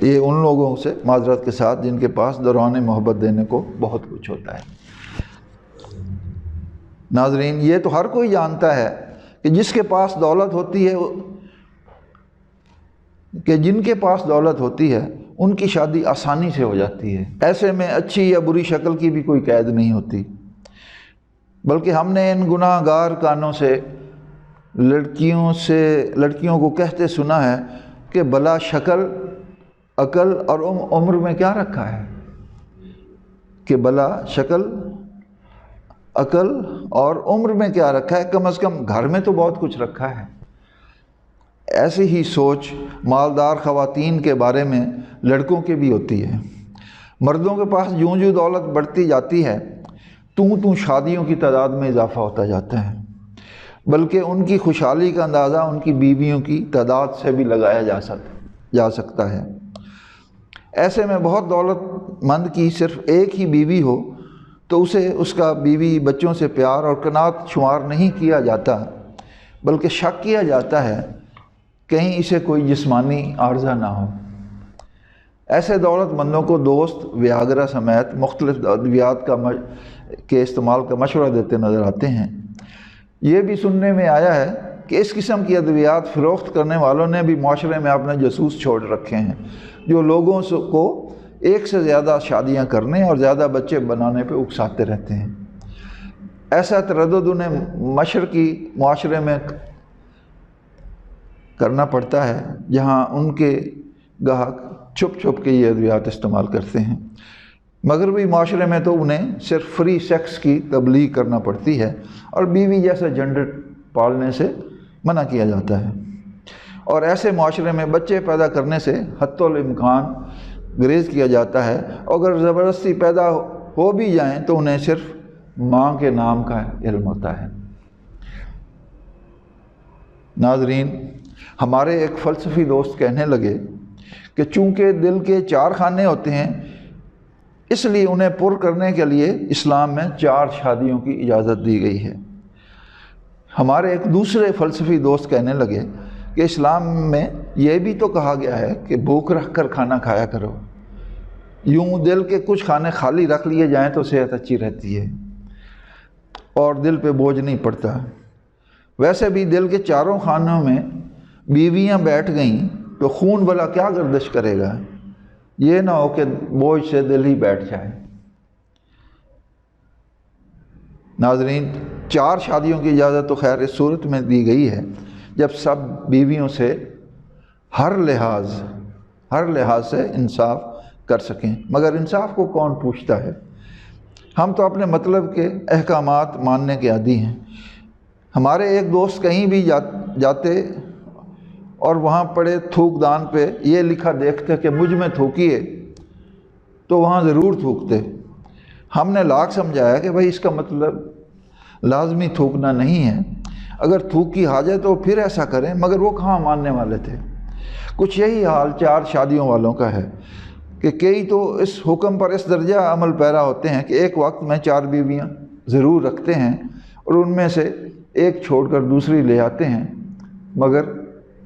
یہ ان لوگوں سے معذرت کے ساتھ جن کے پاس دوران محبت دینے کو بہت کچھ ہوتا ہے۔ ناظرین، یہ تو ہر کوئی جانتا ہے کہ جس کے پاس دولت ہوتی ہے کہ جن کے پاس دولت ہوتی ہے ان کی شادی آسانی سے ہو جاتی ہے۔ ایسے میں اچھی یا بری شکل کی بھی کوئی قید نہیں ہوتی، بلکہ ہم نے ان گناہ گار کانوں سے لڑکیوں کو کہتے سنا ہے کہ بلا شکل، عقل اور عمر میں کیا رکھا ہے، کہ بلا شکل، عقل اور عمر میں کیا رکھا ہے، کم از کم گھر میں تو بہت کچھ رکھا ہے۔ ایسی ہی سوچ مالدار خواتین کے بارے میں لڑکوں کے بھی ہوتی ہے۔ مردوں کے پاس جوں جوں دولت بڑھتی جاتی ہے توں شادیوں کی تعداد میں اضافہ ہوتا جاتا ہے، بلکہ ان کی خوشحالی کا اندازہ ان کی بیویوں کی تعداد سے بھی لگایا جا سکتا ہے۔ ایسے میں بہت دولت مند کی صرف ایک ہی بیوی ہو تو اسے اس کا بیوی بچوں سے پیار اور قناعت شمار نہیں کیا جاتا، بلکہ شک کیا جاتا ہے کہیں اسے کوئی جسمانی عارضہ نہ ہو۔ ایسے دولت مندوں کو دوست ویاگرا سمیت مختلف ادویات کے استعمال کا مشورہ دیتے نظر آتے ہیں۔ یہ بھی سننے میں آیا ہے کہ اس قسم کی ادویات فروخت کرنے والوں نے بھی معاشرے میں اپنے جاسوس چھوڑ رکھے ہیں، جو لوگوں کو ایک سے زیادہ شادیاں کرنے اور زیادہ بچے بنانے پہ اکساتے رہتے ہیں۔ ایسا تردد انہیں مشرقی معاشرے میں کرنا پڑتا ہے جہاں ان کے گاہک چھپ چھپ کے یہ ادویات استعمال کرتے ہیں۔ مغربی معاشرے میں تو انہیں صرف فری سیکس کی تبلیغ کرنا پڑتی ہے اور بیوی جیسا جنڈر پالنے سے منع کیا جاتا ہے، اور ایسے معاشرے میں بچے پیدا کرنے سے حتی الامکان گریز کیا جاتا ہے، اور اگر زبردستی پیدا ہو بھی جائیں تو انہیں صرف ماں کے نام کا علم ہوتا ہے۔ ناظرین، ہمارے ایک فلسفی دوست کہنے لگے کہ چونکہ دل کے 4 خانے ہوتے ہیں اس لیے انہیں پر کرنے کے لیے اسلام میں 4 شادیوں کی اجازت دی گئی ہے۔ ہمارے ایک دوسرے فلسفی دوست کہنے لگے کہ اسلام میں یہ بھی تو کہا گیا ہے کہ بھوک رکھ کر کھانا کھایا کرو، یوں دل کے کچھ کھانے خالی رکھ لیے جائیں تو صحت اچھی رہتی ہے اور دل پہ بوجھ نہیں پڑتا۔ ویسے بھی دل کے 4 خانوں میں بیویاں بیٹھ گئیں تو خون بھلا کیا گردش کرے گا، یہ نہ ہو کہ بوجھ سے دل ہی بیٹھ جائے۔ ناظرین، 4 شادیوں کی اجازت تو خیر اس صورت میں دی گئی ہے جب سب بیویوں سے ہر لحاظ سے انصاف کر سکیں، مگر انصاف کو کون پوچھتا ہے؟ ہم تو اپنے مطلب کے احکامات ماننے کے عادی ہیں۔ ہمارے ایک دوست کہیں بھی جاتے اور وہاں پڑے تھوک دان پہ یہ لکھا دیکھتے کہ مجھ میں تھوکیے تو وہاں ضرور تھوکتے۔ ہم نے لاکھ سمجھایا کہ بھائی اس کا مطلب لازمی تھوکنا نہیں ہے، اگر تھوک کی حاجت تو پھر ایسا کریں، مگر وہ کہاں ماننے والے تھے۔ کچھ یہی حال 4 شادیوں والوں کا ہے کہ کئی تو اس حکم پر اس درجہ عمل پیرا ہوتے ہیں کہ ایک وقت میں 4 بیویاں ضرور رکھتے ہیں اور ان میں سے ایک چھوڑ کر دوسری لے آتے ہیں، مگر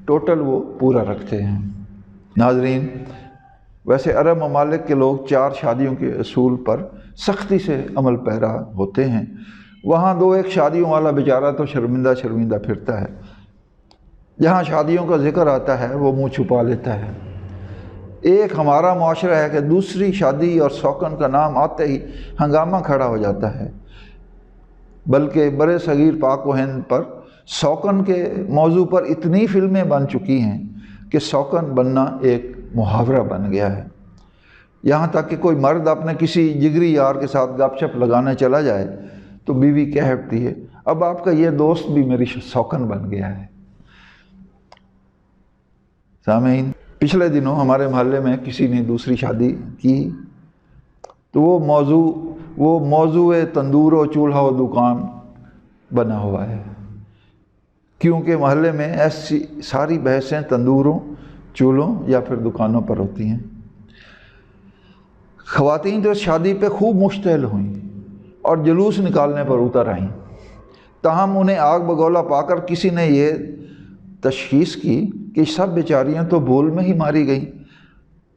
ٹوٹل وہ پورا رکھتے ہیں۔ ناظرین، ویسے عرب ممالک کے لوگ 4 شادیوں کے اصول پر سختی سے عمل پیرا ہوتے ہیں۔ وہاں 2-1 شادیوں والا بیچارہ تو شرمندہ پھرتا ہے، جہاں شادیوں کا ذکر آتا ہے وہ منہ چھپا لیتا ہے۔ ایک ہمارا معاشرہ ہے کہ دوسری شادی اور سوکن کا نام آتے ہی ہنگامہ کھڑا ہو جاتا ہے، بلکہ برِ صغیر پاک و ہند پر سوکن کے موضوع پر اتنی فلمیں بن چکی ہیں کہ سوکن بننا ایک محاورہ بن گیا ہے۔ یہاں تک کہ کوئی مرد اپنے کسی جگری یار کے ساتھ گپ شپ لگانے چلا جائے تو بیوی کہہ اٹھتی ہے، اب آپ کا یہ دوست بھی میری سوکن بن گیا ہے۔ سامعین، پچھلے دنوں ہمارے محلے میں کسی نے دوسری شادی کی تو وہ موضوع تندور و چولہا و دکان بنا ہوا ہے، کیونکہ محلے میں ایسی ساری بحثیں تندوروں، چولہوں یا پھر دکانوں پر ہوتی ہیں۔ خواتین تو اس شادی پہ خوب مشتعل ہوئیں اور جلوس نکالنے پر اتر آئیں، تاہم انہیں آگ بگولا پا کر کسی نے یہ تشخیص کی کہ سب بیچاریاں تو بھول میں ہی ماری گئیں،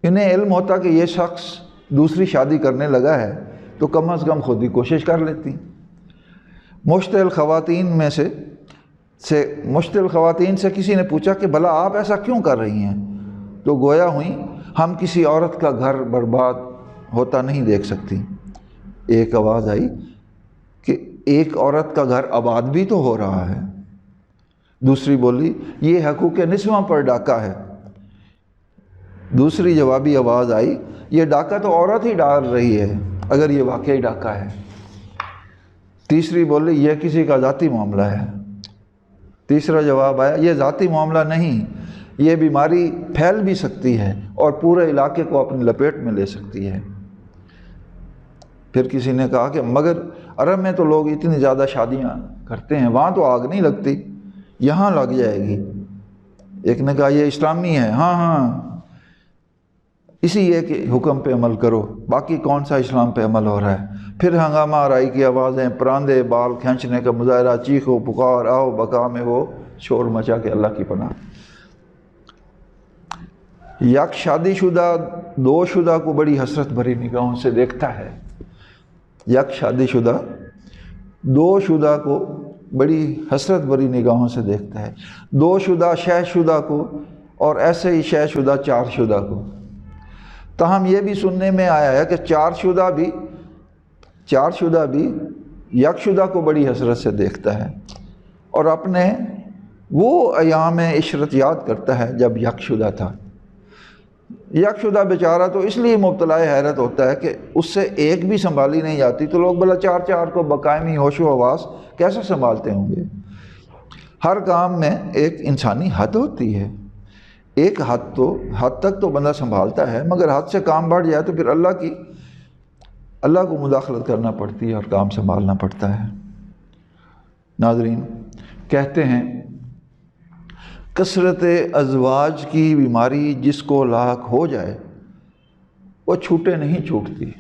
انہیں علم ہوتا کہ یہ شخص دوسری شادی کرنے لگا ہے تو کم از کم خود ہی کوشش کر لیتی۔ مشتعل خواتین سے کسی نے پوچھا کہ بھلا آپ ایسا کیوں کر رہی ہیں؟ تو گویا ہوئیں ہم کسی عورت کا گھر برباد ہوتا نہیں دیکھ سکتی۔ ایک آواز آئی کہ ایک عورت کا گھر آباد بھی تو ہو رہا ہے۔ دوسری بولی یہ حقوق نسواں پر ڈاکہ ہے۔ دوسری جوابی آواز آئی یہ ڈاکہ تو عورت ہی ڈال رہی ہے اگر یہ واقعی ڈاکہ ہے۔ تیسری بولی یہ کسی کا ذاتی معاملہ ہے۔ تیسرا جواب آیا یہ ذاتی معاملہ نہیں، یہ بیماری پھیل بھی سکتی ہے اور پورے علاقے کو اپنی لپیٹ میں لے سکتی ہے۔ پھر کسی نے کہا کہ مگر عرب میں تو لوگ اتنی زیادہ شادیاں کرتے ہیں، وہاں تو آگ نہیں لگتی، یہاں لگ جائے گی۔ ایک نے کہا یہ اسلامی ہے۔ ہاں اسی ایک حکم پہ عمل کرو، باقی کون سا اسلام پہ عمل ہو رہا ہے؟ پھر ہنگامہ آرائی کی آوازیں، پراندے بال کھینچنے کا مظاہرہ، چیخ و پکار، آؤ بقا میں وہ شور مچا کے اللہ کی پناہ۔ یک شادی شدہ دو شدہ کو بڑی حسرت بھری نگاہوں سے دیکھتا ہے۔ یک شادی شدہ دو شدہ کو بڑی حسرت بھری نگاہوں سے دیکھتا ہے، دو شدہ شہ شدہ کو، اور ایسے ہی شہ شدہ چار شدہ کو۔ تاہم یہ بھی سننے میں آیا ہے کہ چار شدہ بھی یک شدہ کو بڑی حسرت سے دیکھتا ہے اور اپنے وہ ایام عشرت یاد کرتا ہے جب یک شدہ تھا۔ یک شدہ بیچارہ تو اس لیے مبتلا حیرت ہوتا ہے کہ اس سے ایک بھی سنبھالی نہیں جاتی، تو لوگ بلا چار چار کو بقائمی ہوش و حواس کیسے سنبھالتے ہوں گے؟ ہر کام میں ایک انسانی حد ہوتی ہے، ایک حد تک تو بندہ سنبھالتا ہے، مگر حد سے کام بڑھ جائے تو پھر اللہ کو مداخلت کرنا پڑتی ہے اور کام سنبھالنا پڑتا ہے۔ ناظرین، کہتے ہیں کثرت ازواج کی بیماری جس کو لاحق ہو جائے وہ چھوٹے نہیں چھوٹتی۔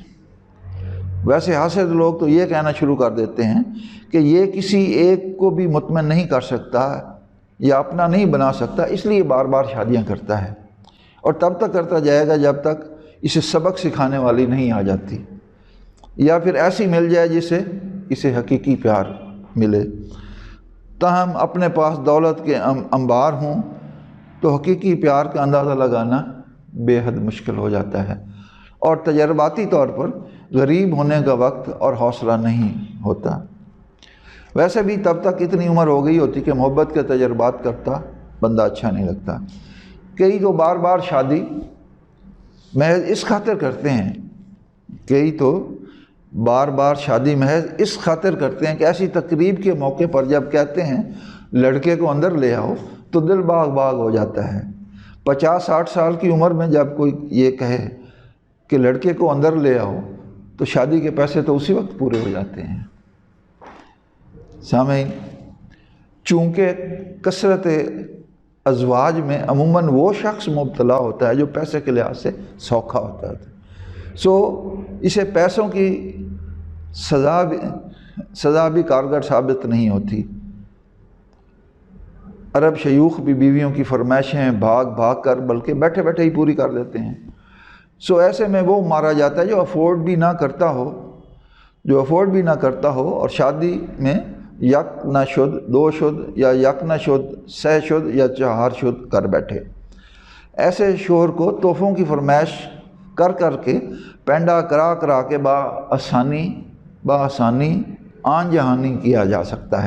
ویسے حاسد لوگ تو یہ کہنا شروع کر دیتے ہیں کہ یہ کسی ایک کو بھی مطمئن نہیں کر سکتا یا اپنا نہیں بنا سکتا، اس لیے بار بار شادیاں کرتا ہے، اور تب تک کرتا جائے گا جب تک اسے سبق سکھانے والی نہیں آ جاتی، یا پھر ایسی مل جائے جسے اسے حقیقی پیار ملے۔ تاہم اپنے پاس دولت کے انبار ہوں تو حقیقی پیار کا اندازہ لگانا بے حد مشکل ہو جاتا ہے، اور تجرباتی طور پر غریب ہونے کا وقت اور حوصلہ نہیں ہوتا۔ ویسے بھی تب تک اتنی عمر ہو گئی ہوتی کہ محبت کے تجربات کرتا بندہ اچھا نہیں لگتا۔ کئی تو بار بار شادی محض اس خاطر کرتے ہیں کہ ایسی تقریب کے موقع پر جب کہتے ہیں لڑکے کو اندر لے آؤ تو دل باغ باغ ہو جاتا ہے۔ 50-60 سال کی عمر میں جب کوئی یہ کہے کہ لڑکے کو اندر لے آؤ تو شادی کے پیسے تو اسی وقت پورے ہو جاتے ہیں۔ سامعین، چونکہ کثرت ازواج میں عموماً وہ شخص مبتلا ہوتا ہے جو پیسے کے لحاظ سے سوکھا ہوتا ہے، اسے پیسوں کی سزا بھی کارگر ثابت نہیں ہوتی۔ عرب شیوخ بھی بیویوں کی فرمائشیں بھاگ بھاگ کر بلکہ بیٹھے بیٹھے ہی پوری کر دیتے ہیں۔ ایسے میں وہ مارا جاتا ہے جو افورڈ بھی نہ کرتا ہو اور شادی میں یک نہ شد، دو شد، یا یک نہ شد، سہ شد یا چہار شد کر بیٹھے۔ ایسے شوہر کو تحفوں کی فرمائش کر کر کے پینڈا کرا کے بآسانی آن جہانی کیا جا سکتا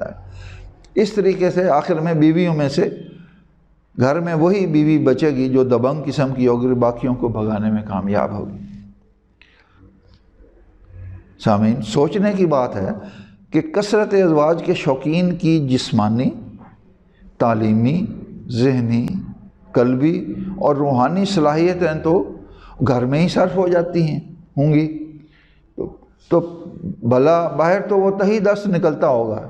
ہے۔ اس طریقے سے آخر میں بیویوں میں سے گھر میں وہی بیوی بچے گی جو دبنگ قسم کی ہوگی، باقیوں کو بھگانے میں کامیاب ہوگی۔ سامعین، سوچنے کی بات ہے کہ کثرت ازواج کے شوقین کی جسمانی، تعلیمی، ذہنی، قلبی اور روحانی صلاحیتیں تو گھر میں ہی صرف ہو جاتی ہوں گی، تو بھلا باہر تو وہ تہی دست نکلتا ہوگا۔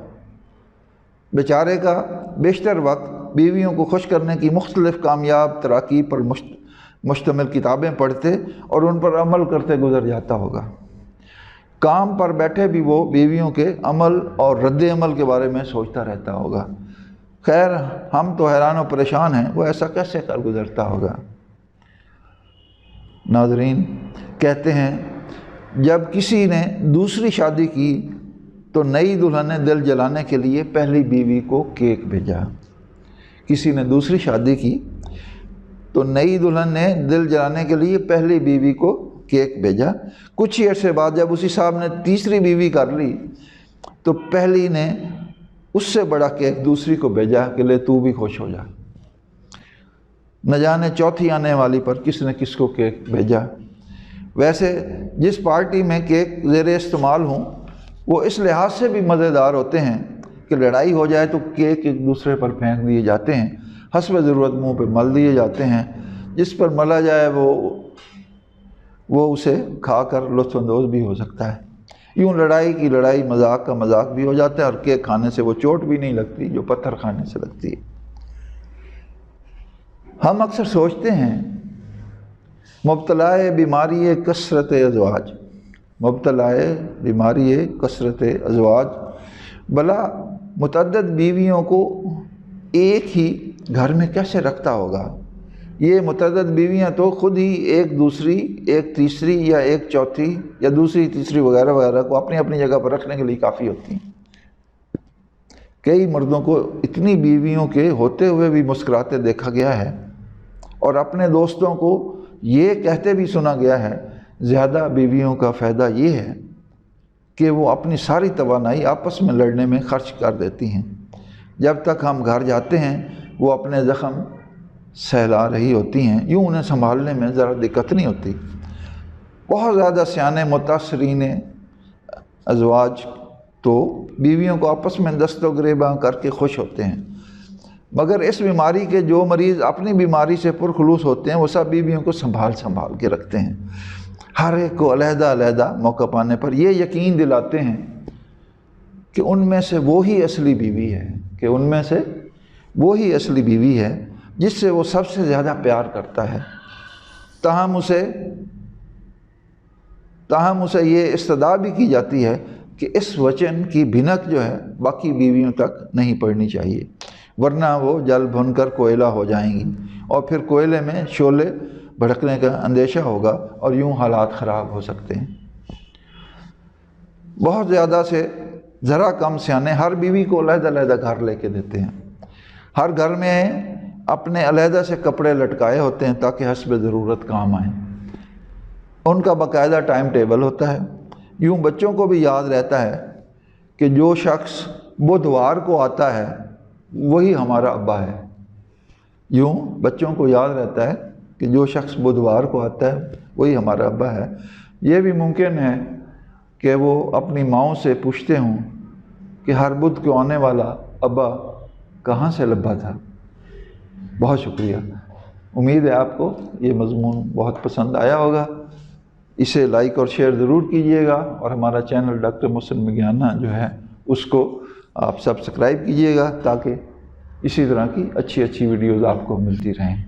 بیچارے کا بیشتر وقت بیویوں کو خوش کرنے کی مختلف کامیاب تراکیب پر مشتمل کتابیں پڑھتے اور ان پر عمل کرتے گزر جاتا ہوگا۔ کام پر بیٹھے بھی وہ بیویوں کے عمل اور رد عمل کے بارے میں سوچتا رہتا ہوگا۔ خیر ہم تو حیران و پریشان ہیں، وہ ایسا کیسے کر گزرتا ہوگا۔ ناظرین کہتے ہیں جب کسی نے دوسری شادی کی تو نئی دلہن نے دل جلانے کے لیے پہلی بیوی کو کیک بھیجا۔ کسی نے دوسری شادی کی تو نئی دلہن نے دل جلانے کے لیے پہلی بیوی کو کیک بھیجا۔ کچھ ہی عرصے بعد جب اسی صاحب نے تیسری بیوی کر لی تو پہلی نے اس سے بڑا کیک دوسری کو بھیجا کہ لے تو بھی خوش ہو جا۔ نہ جانے چوتھی آنے والی پر کس نے کس کو کیک بھیجا۔ ویسے جس پارٹی میں کیک زیر استعمال ہوں وہ اس لحاظ سے بھی مزیدار ہوتے ہیں کہ لڑائی ہو جائے تو کیک ایک دوسرے پر پھینک دیے جاتے ہیں، حسب ضرورت منہ پہ مل دیے جاتے ہیں، جس پر ملا جائے وہ اسے کھا کر لطف اندوز بھی ہو سکتا ہے۔ یوں لڑائی کی لڑائی، مذاق کا مذاق بھی ہو جاتا ہے، اور کیک کھانے سے وہ چوٹ بھی نہیں لگتی جو پتھر کھانے سے لگتی ہے۔ ہم اکثر سوچتے ہیں مبتلائے بیماری کثرت ازواج، مبتلائے بیماری کثرت ازواج، بلا متعدد بیویوں کو ایک ہی گھر میں کیسے رکھتا ہوگا؟ یہ متعدد بیویاں تو خود ہی ایک دوسری، ایک تیسری یا ایک چوتھی یا دوسری تیسری وغیرہ وغیرہ کو اپنی اپنی جگہ پر رکھنے کے لیے کافی ہوتی ہیں۔ کئی مردوں کو اتنی بیویوں کے ہوتے ہوئے بھی مسکراتے دیکھا گیا ہے، اور اپنے دوستوں کو یہ کہتے بھی سنا گیا ہے زیادہ بیویوں کا فائدہ یہ ہے کہ وہ اپنی ساری توانائی آپس میں لڑنے میں خرچ کر دیتی ہیں۔ جب تک ہم گھر جاتے ہیں وہ اپنے زخم سہلا رہی ہوتی ہیں، یوں انہیں سنبھالنے میں ذرا دقت نہیں ہوتی۔ بہت زیادہ سیانے متاثرین ازواج تو بیویوں کو آپس میں دست و گریباں کر کے خوش ہوتے ہیں، مگر اس بیماری کے جو مریض اپنی بیماری سے پرخلوص ہوتے ہیں وہ سب بیویوں کو سنبھال کے رکھتے ہیں، ہر ایک کو علیحدہ علیحدہ موقع پانے پر یہ یقین دلاتے ہیں کہ ان میں سے وہی اصلی بیوی ہے، کہ ان میں سے وہی اصلی بیوی ہے جس سے وہ سب سے زیادہ پیار کرتا ہے۔ تاہم اسے یہ استدعا بھی کی جاتی ہے کہ اس وچن کی بھنک جو ہے باقی بیویوں تک نہیں پڑنی چاہیے، ورنہ وہ جل بھن کر کوئلہ ہو جائیں گی، اور پھر کوئلے میں شعلے بھڑکنے کا اندیشہ ہوگا اور یوں حالات خراب ہو سکتے ہیں۔ بہت زیادہ سے ذرا کم سیانے ہر بیوی کو علیحدہ علیحدہ گھر لے کے دیتے ہیں، ہر گھر میں اپنے علیحدہ سے کپڑے لٹکائے ہوتے ہیں تاکہ حسب ضرورت کام آئیں۔ ان کا باقاعدہ ٹائم ٹیبل ہوتا ہے۔ یوں بچوں کو بھی یاد رہتا ہے کہ جو شخص بدھوار کو آتا ہے وہی ہمارا ابا ہے۔ یوں بچوں کو یاد رہتا ہے کہ جو شخص بدھوار کو آتا ہے وہی ہمارا ابا ہے۔ یہ بھی ممکن ہے کہ وہ اپنی ماؤں سے پوچھتے ہوں کہ ہر بدھ کو آنے والا ابا کہاں سے لبھا تھا۔ بہت شکریہ، امید ہے آپ کو یہ مضمون بہت پسند آیا ہوگا۔ اسے لائک اور شیئر ضرور کیجیے گا، اور ہمارا چینل ڈاکٹر محسن مگیانہ جو ہے اس کو آپ سبسکرائب کیجیے گا تاکہ اسی طرح کی اچھی ویڈیوز آپ کو ملتی رہیں۔